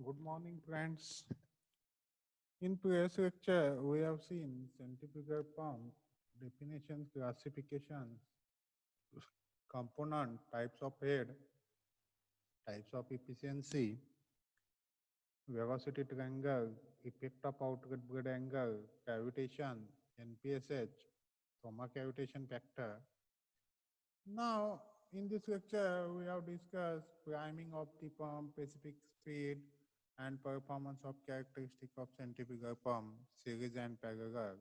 Good morning, friends. In previous lecture, we have seen centrifugal pump definitions, classifications, component, types of head, types of efficiency, velocity triangle, effect of outward bed angle, cavitation, NPSH, trauma cavitation factor. Now, in this lecture, we have discussed priming of the pump, specific speed, and performance of characteristic of centrifugal pump, series and parallel,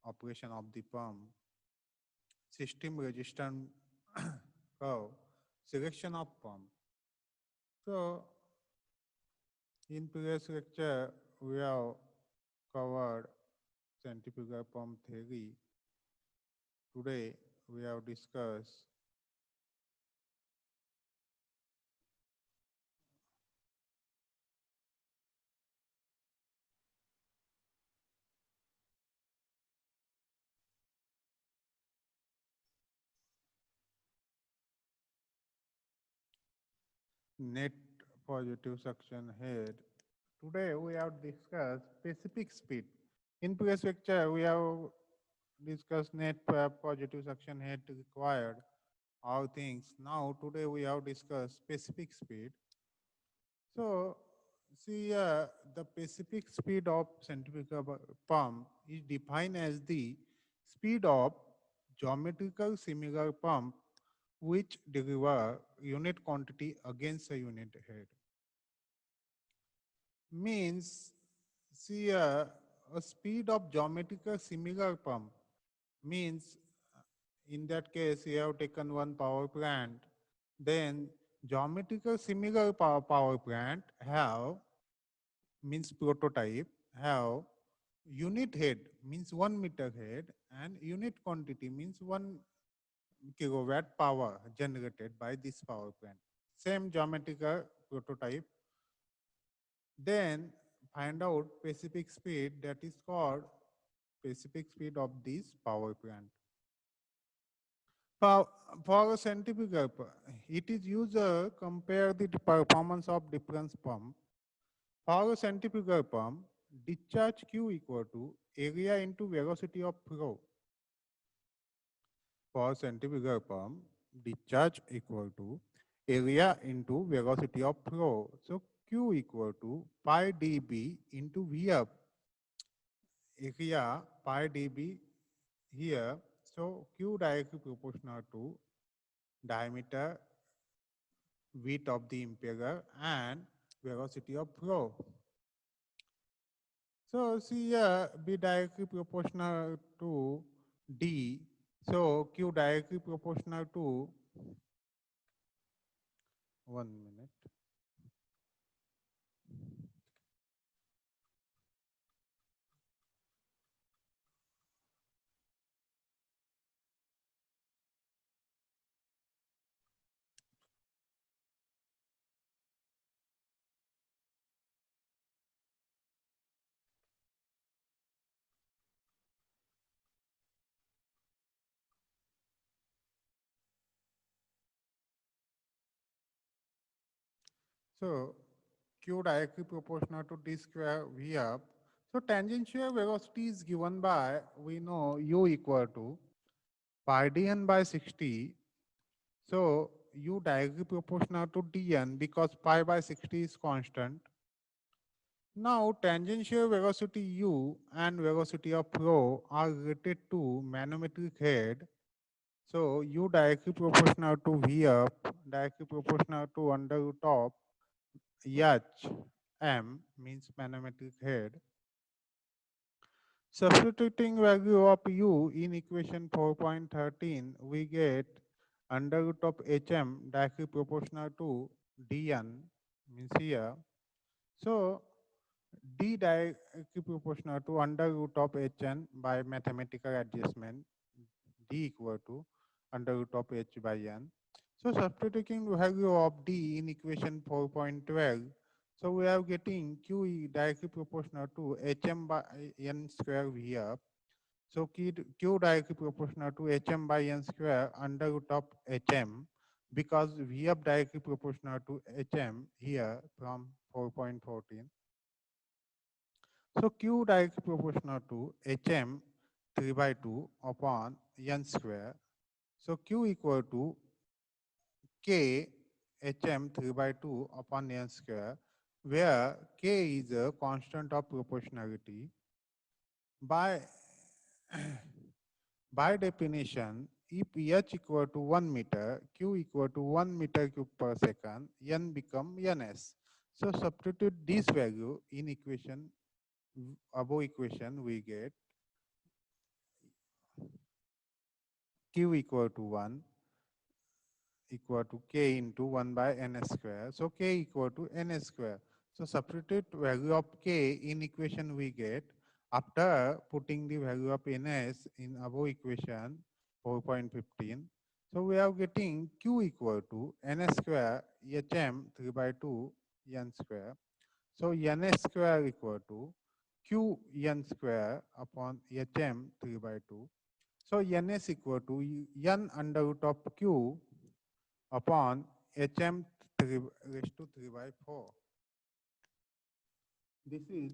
operation of the pump, system resistance curve, selection of pump. So, in previous lecture, we have covered centrifugal pump theory. Today, we have discussed net positive suction head. Today we have discussed specific speed. In previous lecture, we have discussed net positive suction head required, all things. Now today we have discussed specific speed. So see the specific speed of centrifugal pump is defined as the speed of geometrical similar pump which deliver unit quantity against a unit head. Means see a speed of geometrical similar pump means in that case you have taken one power plant, then geometrical similar power plant have means prototype have unit head means 1 meter head and unit quantity means 1 kilowatt power generated by this power plant. Same geometrical prototype. Then find out specific speed, that is called specific speed of this power plant. For, for a centrifugal, it is used to compare the performance of different pump. For a centrifugal pump, discharge Q equal to area into velocity of flow. For centrifugal pump, discharge equal to area into velocity of flow. So Q equal to pi dB into Vf. Area pi dB here. So Q directly proportional to diameter, width of the impeller and velocity of flow. So see here B directly proportional to D. So Q directly proportional to 1 minute. So Q directly proportional to D square V up. So tangential velocity is given by, we know U equal to pi dn by 60. So U directly proportional to dn because pi by 60 is constant. Now tangential velocity U and velocity of flow are related to manometric head. So U directly proportional to V up, directly proportional to under root of H M means manometric head. Substituting value of U in equation 4.13, we get under root of HM directly proportional to dN means here. So D directly proportional to under root of Hn by mathematical adjustment, D equal to under root of H by N. So substituting value of D in equation 4.12, so we are getting Q directly proportional to Hm by N square V up. So Q directly proportional to Hm by N square under root of Hm. because V up directly proportional to HM here from 4.14. So Q directly proportional to HM 3 by 2 upon N square. So Q equal to K HM 3 by 2 upon N square, where K is a constant of proportionality. By by definition, if H equal to 1 meter, Q equal to 1 meter cube per second, N become Ns. So substitute this value in equation, above equation, we get Q equal to 1 equal to K into 1 by N square. So K equal to N square. So substitute value of K in equation we get after putting the value of Ns in above equation 4.15. So we are getting Q equal to N square HM 3 by 2 N square. So N square equal to Q N square upon HM 3 by 2. So Ns equal to N under root of Q upon HM 3 raised to 3 by 4. This is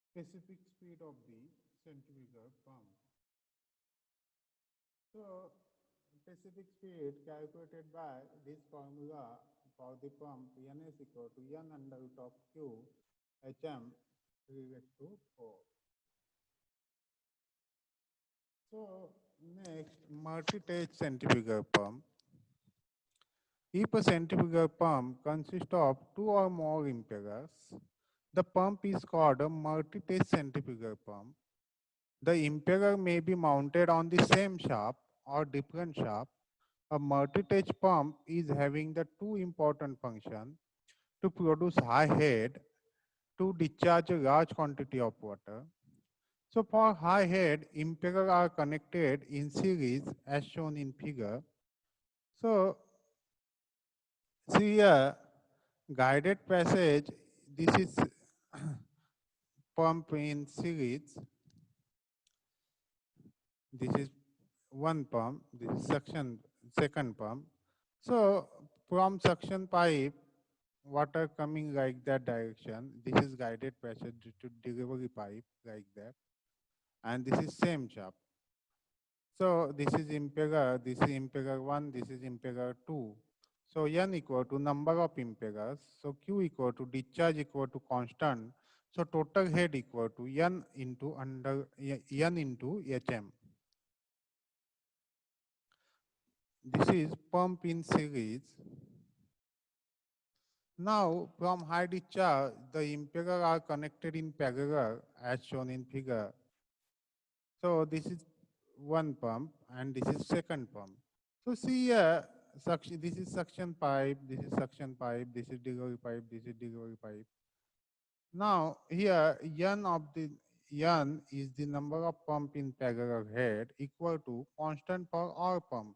specific speed of the centrifugal pump. So specific speed calculated by this formula for the pump N is equal to N under root of Q HM 3 raised to 4. So next, multi-stage centrifugal pump. If a centrifugal pump consists of two or more impellers, the pump is called a multi-stage centrifugal pump. The impeller may be mounted on the same shaft or different shaft. A multi-stage pump is having the two important functions: to produce high head, to discharge a large quantity of water. So for high head, impellers are connected in series as shown in figure. So see here, guided passage, this is pump in series. This is one pump, this is suction, second pump. So from suction pipe, water coming like that direction. This is guided passage to delivery pipe like that. And this is same shaft. So this is impeller 1, this is impeller 2. So N equal to number of impellers. So Q equal to discharge equal to constant. So total head equal to N into N into HM. This is pump in series. Now from high discharge, the impellers are connected in parallel as shown in figure. So this is one pump and this is second pump. So see here, suction, this is suction pipe, this is suction pipe, this is delivery pipe, this is delivery pipe. Now here N is the number of pump in parallel head equal to constant for all pump.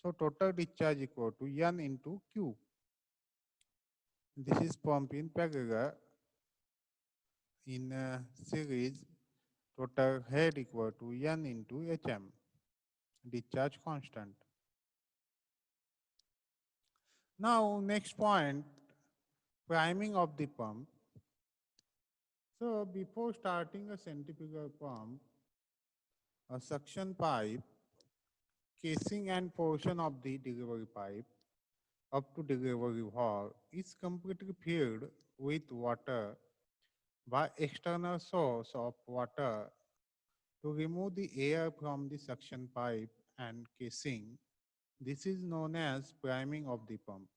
So total discharge equal to N into Q. This is pump in parallel in series. Total head equal to N into HM. Discharge constant. Now next point, priming of the pump. So before starting a centrifugal pump, a suction pipe, casing and portion of the delivery pipe up to delivery valve is completely filled with water by external source of water to remove the air from the suction pipe and casing. This is known as priming of the pump.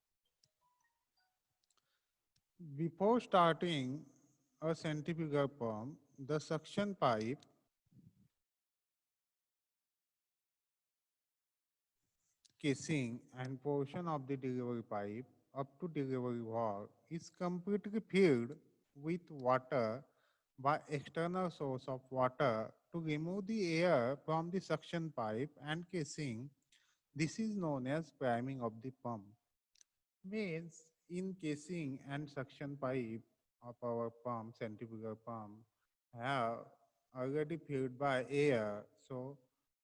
Before starting a centrifugal pump, the suction pipe, casing and portion of the delivery pipe up to delivery valve is completely filled with water by external source of water to remove the air from the suction pipe and casing. This is known as priming of the pump. Means in casing and suction pipe of our pump, centrifugal pump, have already filled by air. So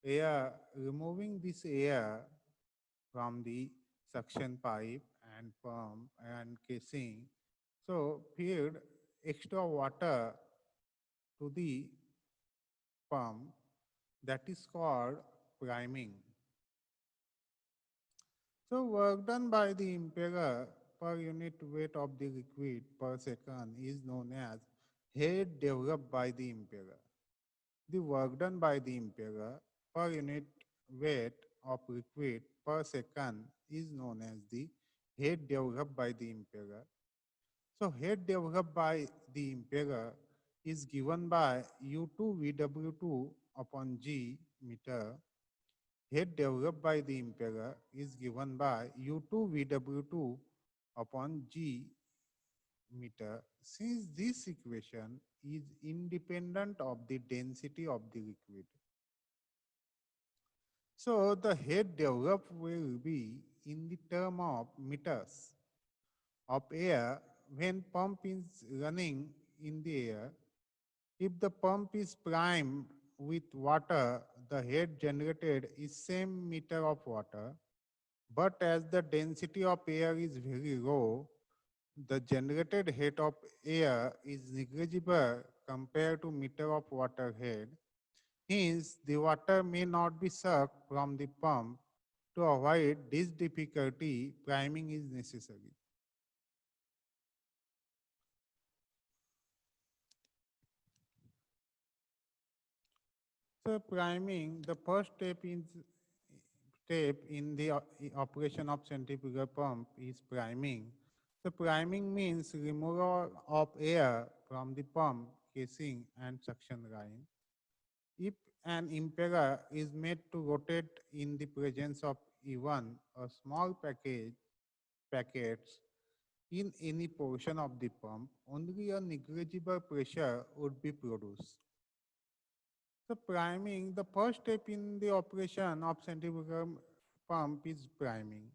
air, removing this air from the suction pipe and pump and casing. So feed extra water to the pump, that is called priming. So work done by the impeller per unit weight of the liquid per second is known as head developed by the impeller. The work done by the impeller per unit weight of liquid per second is known as the head developed by the impeller. So head developed by the impeller is given by U2 VW2 upon G meter. Head developed by the impeller is given by U2 VW2 upon G meter, since this equation is independent of the density of the liquid. So the head developed will be in the term of meters of air when pump is running in the air. If the pump is primed with water, the head generated is same meter of water. But as the density of air is very low, the generated head of air is negligible compared to meter of water head. Hence, the water may not be sucked from the pump. To avoid this difficulty, priming is necessary. So priming, the first step in the operation of centrifugal pump is priming. So priming means removal of air from the pump casing and suction line. If an impeller is made to rotate in the presence of even a small packets in any portion of the pump, only a negligible pressure would be produced. So priming, the first step in the operation of centrifugal pump is priming,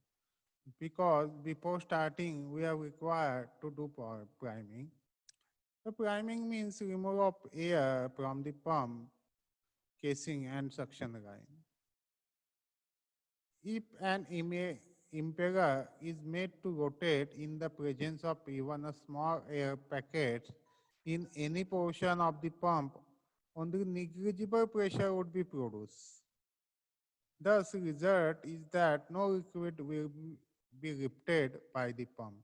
because before starting we are required to do priming. The priming means removal of air from the pump casing and suction line. If an impeller is made to rotate in the presence of even a small air packet in any portion of the pump, only negligible pressure would be produced. Thus, result is that no liquid will be lifted by the pump.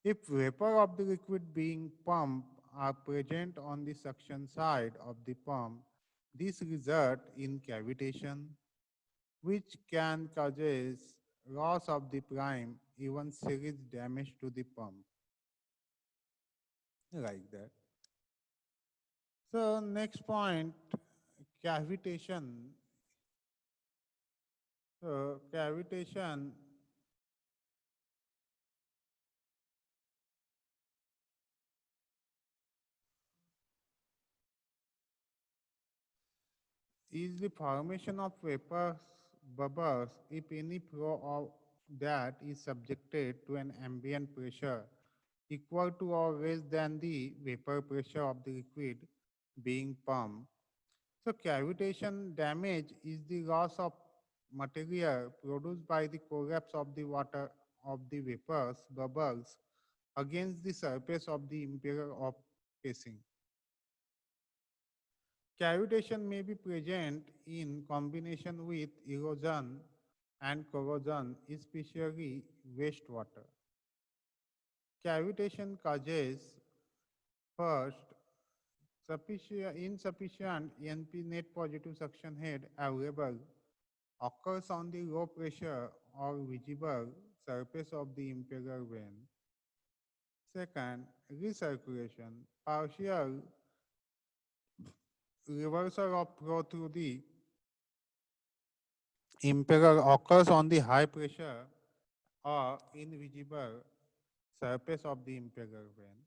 If vapor of the liquid being pumped are present on the suction side of the pump, this result in cavitation, which can cause loss of the prime, even serious damage to the pump, like that. So next point, cavitation. So cavitation is the formation of vapor bubbles if any flow of that is subjected to an ambient pressure equal to or less than the vapor pressure of the liquid being pumped. So cavitation damage is the loss of material produced by the collapse of the water of the vapors bubbles against the surface of the impeller of casing. Cavitation may be present in combination with erosion and corrosion, especially wastewater. Cavitation causes first insufficient NP net positive suction head available occurs on the low pressure or visible surface of the impeller vane. Second, recirculation, partial reversal of flow through the impeller occurs on the high pressure or invisible surface of the impeller vane.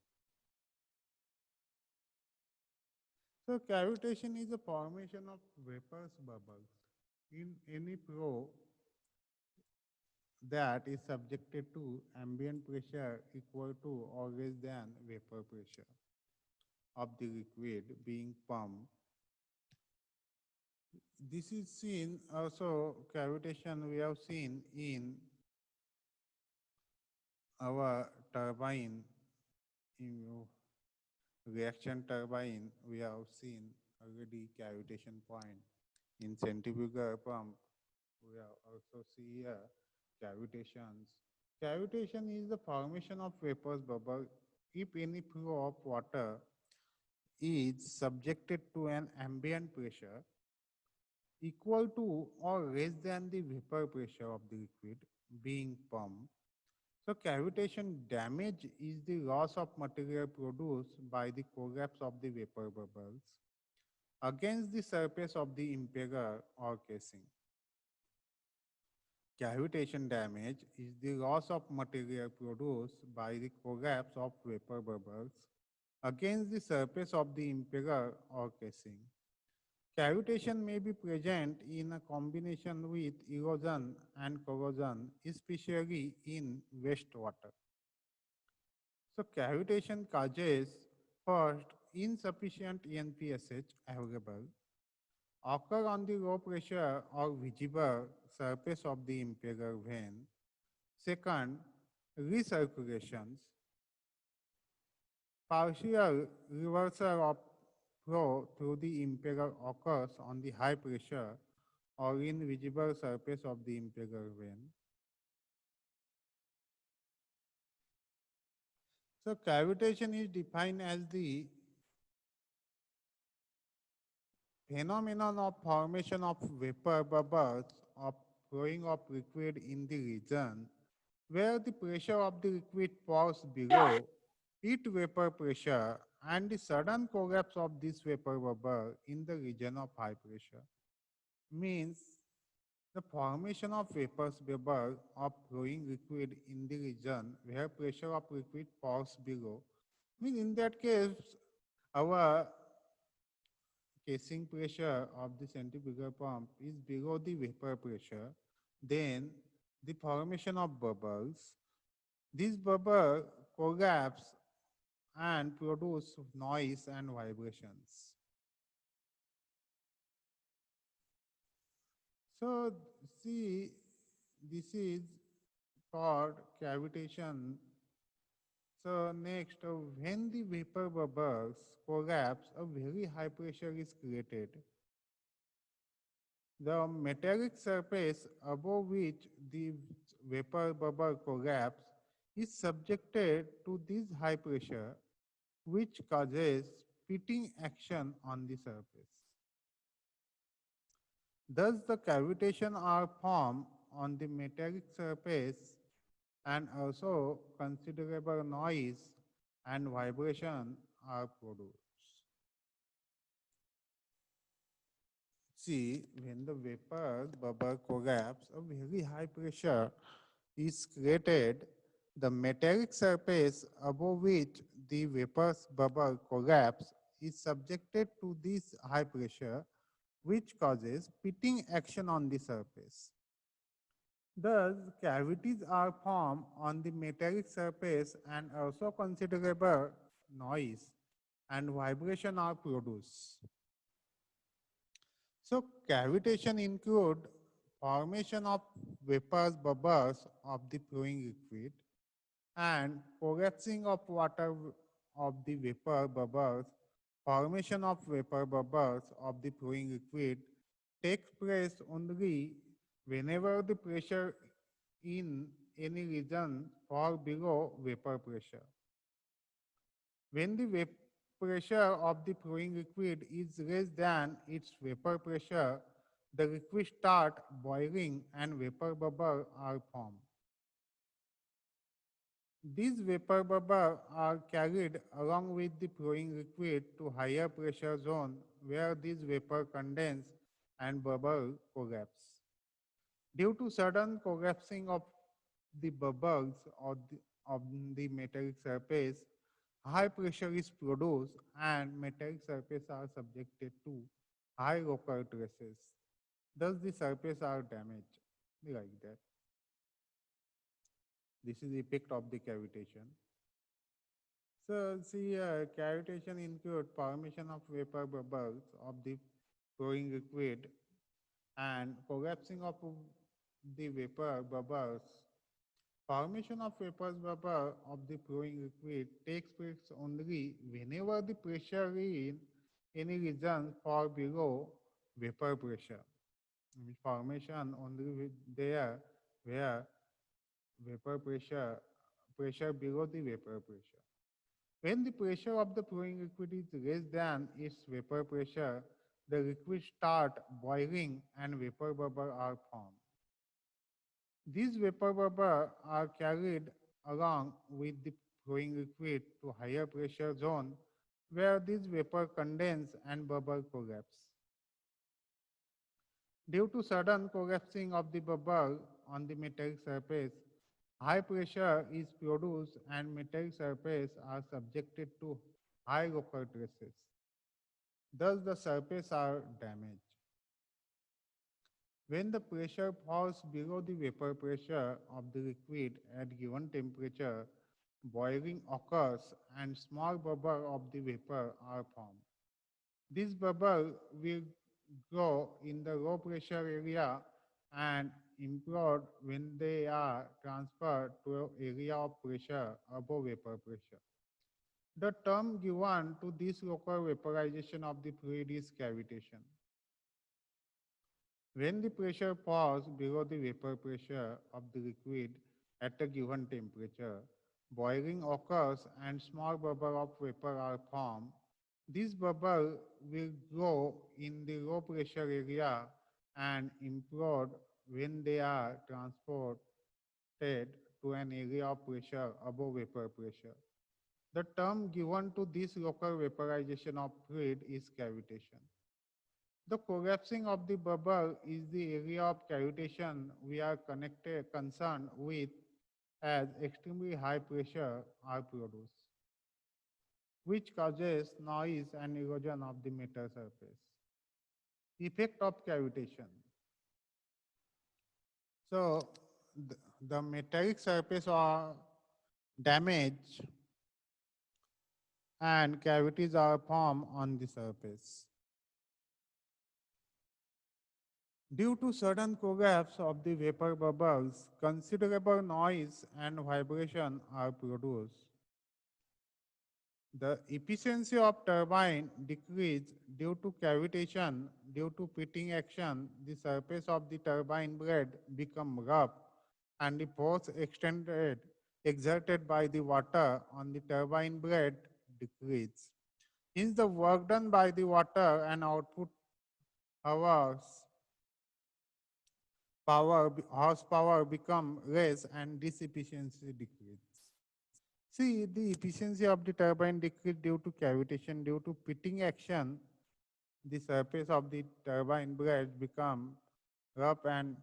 So cavitation is a formation of vapors bubbles in any flow that is subjected to ambient pressure equal to or less than vapor pressure of the liquid being pumped. This is seen also cavitation we have seen in our turbine, in reaction turbine, we have seen already cavitation point. In centrifugal pump, we have also see here cavitations. Cavitation is the formation of vapors bubble if any flow of water is subjected to an ambient pressure equal to or less than the vapor pressure of the liquid being pumped. So cavitation damage is the loss of material produced by the collapse of the vapor bubbles against the surface of the impeller or casing. Cavitation damage is the loss of material produced by the collapse of vapor bubbles against the surface of the impeller or casing. Cavitation may be present in a combination with erosion and corrosion, especially in wastewater. So cavitation causes first insufficient ENPSH available, occur on the low pressure or visible surface of the impeller vein. Second, recirculations, partial reversal of flow through the impeller occurs on the high pressure or invisible surface of the impeller vein. So cavitation is defined as the phenomenon of formation of vapor bubbles of flowing of liquid in the region where the pressure of the liquid falls below its vapor pressure and the sudden collapse of this vapor bubble in the region of high pressure means the formation of vapors bubble of flowing liquid in the region where pressure of liquid falls below. Means in that case, our casing pressure of the centrifugal pump is below the vapor pressure. Then the formation of bubbles. These bubbles collapse and produce noise and vibrations. So see, this is called cavitation. So next, when the vapor bubbles collapse, a very high pressure is created. The metallic surface above which the vapor bubble collapse is subjected to this high pressure, which causes pitting action on the surface. Thus, the cavitation are formed on the metallic surface and also considerable noise and vibration are produced. See, when the vapor bubble collapse, a very high pressure is created. The metallic surface above which the vapor's bubble collapse is subjected to this high pressure, which causes pitting action on the surface. Thus, cavities are formed on the metallic surface and also considerable noise and vibration are produced. So, cavitation include formation of vapors bubbles of the flowing liquid and collapsing of water of the vapor bubbles. Formation of vapor bubbles of the flowing liquid takes place only whenever the pressure in any region fall below vapor pressure. When the pressure of the flowing liquid is less than its vapor pressure, the liquid start boiling and vapor bubbles are formed. These vapor bubbles are carried along with the flowing liquid to higher pressure zone where these vapor condense and bubble collapse. Due to sudden collapsing of the bubbles of the metallic surface, high pressure is produced and metallic surface are subjected to high local stresses. Thus, the surface are damaged like that. This is the effect of the cavitation. So, see, cavitation includes formation of vapor bubbles of the flowing liquid and collapsing of the vapor bubbles. Formation of vapor bubble of the flowing liquid takes place only whenever the pressure in any region fall below vapor pressure. Formation only there where vapor pressure below the vapor pressure. When the pressure of the flowing liquid is less than its vapor pressure, the liquid start boiling and vapor bubble are formed. These vapor bubbles are carried along with the flowing liquid to higher pressure zone where these vapor condense and bubble collapse. Due to sudden collapsing of the bubble on the metallic surface, high pressure is produced and metallic surface are subjected to high local stresses. Thus, the surface are damaged. When the pressure falls below the vapor pressure of the liquid at given temperature, boiling occurs and small bubbles of the vapor are formed. This bubble will grow in the low pressure area and implode when they are transferred to an area of pressure above vapor pressure. The term given to this local vaporization of the fluid is cavitation. When the pressure falls below the vapor pressure of the liquid at a given temperature, boiling occurs and small bubbles of vapor are formed. This bubble will grow in the low pressure area and implode when they are transported to an area of pressure above vapor pressure. The term given to this local vaporization of fluid is cavitation. The collapsing of the bubble is the area of cavitation we are concerned with as extremely high pressure are produced, which causes noise and erosion of the metal surface. Effect of cavitation. So the metallic surface are damaged and cavities are formed on the surface. Due to sudden collapse of the vapor bubbles, considerable noise and vibration are produced. The efficiency of turbine decreases due to cavitation. Due to pitting action, the surface of the turbine blade become rough and the force exerted by the water on the turbine blade decreases. Hence, the work done by the water and output hours horsepower become less and this efficiency decreases. See, the efficiency of the turbine decrease due to cavitation, due to pitting action, the surface of the turbine blade become rough and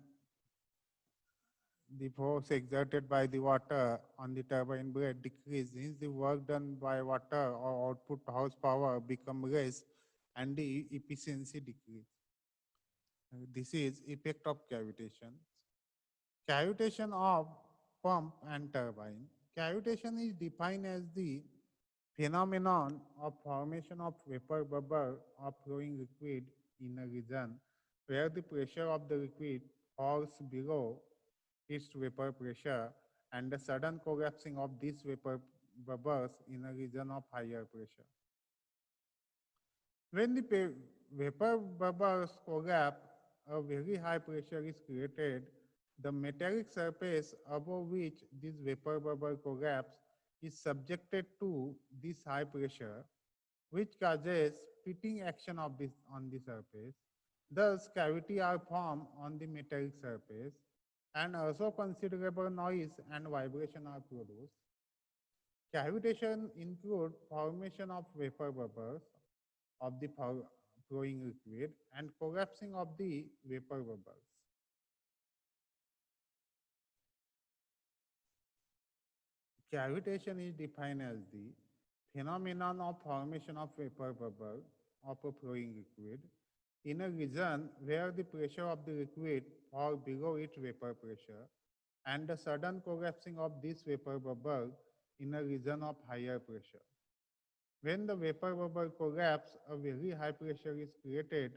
the force exerted by the water on the turbine blade decrease. Hence, the work done by water or output horsepower become less and the efficiency decrease. This is effect of cavitation. Cavitation of pump and turbine. Cavitation is defined as the phenomenon of formation of vapor bubble of flowing liquid in a region where the pressure of the liquid falls below its vapor pressure and the sudden collapsing of these vapor bubbles in a region of higher pressure. When the vapor bubbles collapse, a very high pressure is created. The metallic surface above which this vapor bubble collapse is subjected to this high pressure, which causes pitting action of this on the surface. Thus, cavity are formed on the metallic surface, and also considerable noise and vibration are produced. Cavitation include formation of vapor bubbles of the flowing liquid and collapsing of the vapor bubbles. Cavitation is defined as the phenomenon of formation of vapor bubble of a flowing liquid in a region where the pressure of the liquid falls below its vapor pressure and the sudden collapsing of this vapor bubble in a region of higher pressure. When the vapor bubble collapses, a very high pressure is created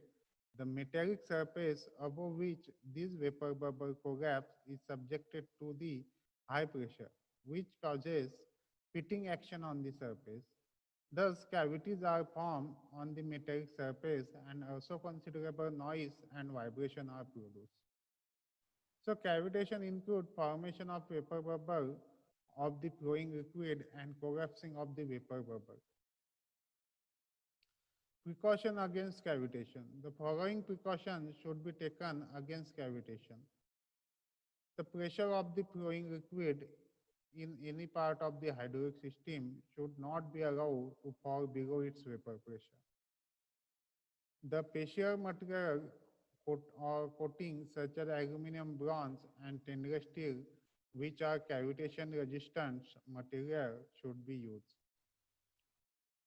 The metallic surface above which this vapor bubble collapse is subjected to the high pressure, which causes pitting action on the surface. Thus, cavities are formed on the metallic surface and also considerable noise and vibration are produced. So, cavitation includes formation of vapor bubble of the flowing liquid and collapsing of the vapor bubble. Precaution against cavitation. The following precautions should be taken against cavitation. The pressure of the flowing liquid in any part of the hydraulic system should not be allowed to fall below its vapor pressure. The facial material or coatings such as aluminum, bronze, and stainless steel, which are cavitation resistant material, should be used.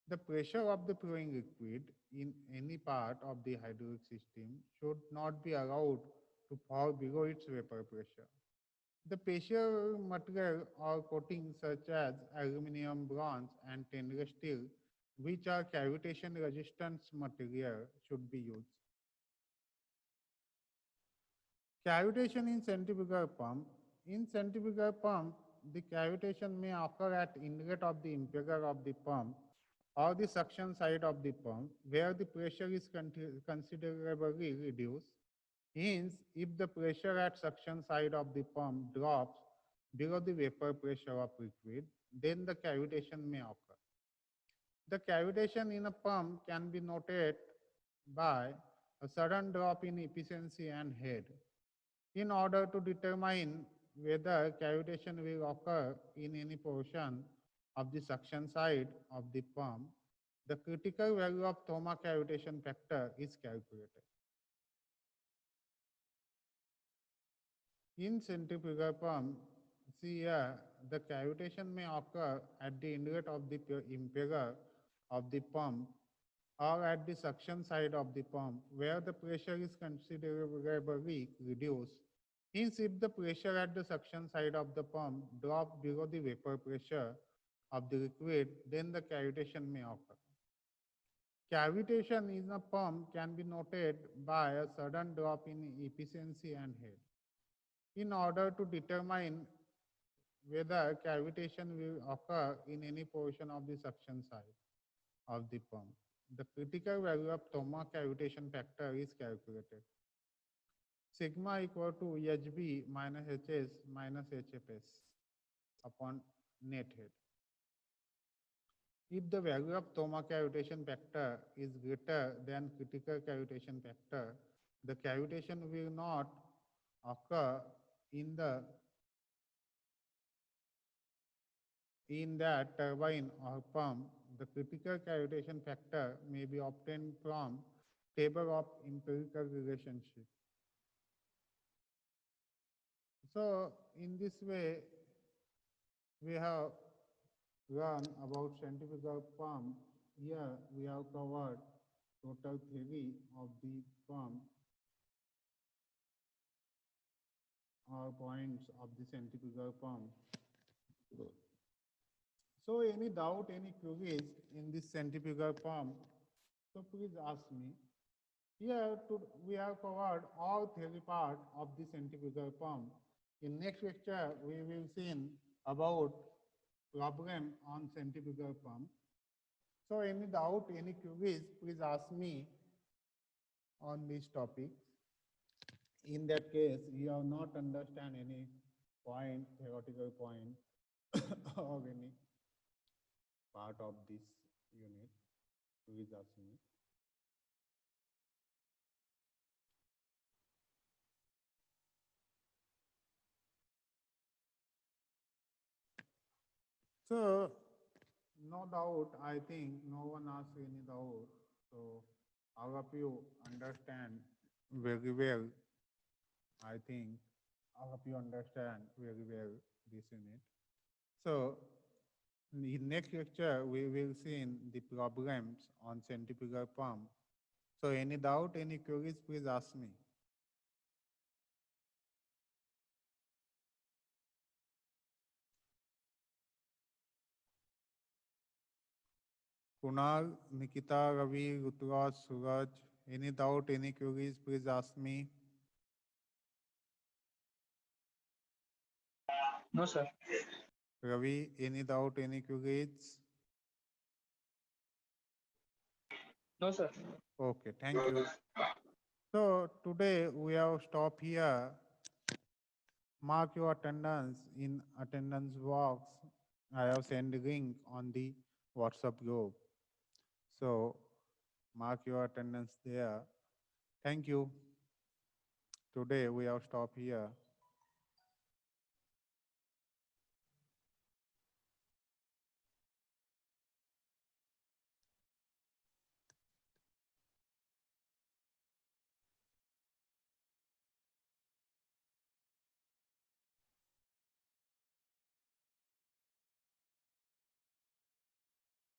The pressure of the flowing liquid in any part of the hydraulic system should not be allowed to fall below its vapor pressure. The facial material or coatings such as aluminum, bronze, and stainless steel, which are cavitation resistant material, should be used. Cavitation in centrifugal pump. In centrifugal pump, the cavitation may occur at inlet of the impeller of the pump or the suction side of the pump, where the pressure is considerably reduced. Hence, if the pressure at suction side of the pump drops below the vapor pressure of liquid, then the cavitation may occur. The cavitation in a pump can be noted by a sudden drop in efficiency and head. In order to determine whether cavitation will occur in any portion of the suction side of the pump, the critical value of Thoma cavitation factor is calculated. In centrifugal pump, see here, the cavitation may occur at the inlet of the impeller of the pump or at the suction side of the pump where the pressure is considerably reduced. Hence, if the pressure at the suction side of the pump drops below the vapor pressure of the liquid, then the cavitation may occur. Cavitation in a pump can be noted by a sudden drop in efficiency and head. In order to determine whether cavitation will occur in any portion of the suction side of the pump, the critical value of Thoma cavitation factor is calculated. Sigma equal to HB minus HS minus HFS upon net head. If the value of Thoma cavitation factor is greater than critical cavitation factor, the cavitation will not occur in that turbine or pump. The critical cavitation factor may be obtained from table of empirical relationship. So in this way, we have learned about centrifugal pump. Here we have covered total theory of the pump or points of the centrifugal pump. So any doubt, any queries in this centrifugal pump, so please ask me. Here we have covered all theory part of the centrifugal pump. In next lecture, we will see about problem on centrifugal pump. So any doubt, any queries, please ask me on this topic. In that case, you have not understand any point, theoretical point or any part of this unit, please ask me. So, no doubt, I think no one asks any doubt. So, all of you understand very well. I think all of you understand very well this unit. So, in next lecture, we will see the problems on centrifugal pump. So, any doubt, any queries, please ask me. Kunal, Nikita, Ravi, Ruturaj, Suraj, Any doubt, any queries, please ask me. No, sir. Ravi, any doubt, any queries? No, sir. Okay, thank you. So today we have stopped here. Mark your attendance in attendance box. I have sent the link on the WhatsApp group. So mark your attendance there. Thank you. Today we have stopped here.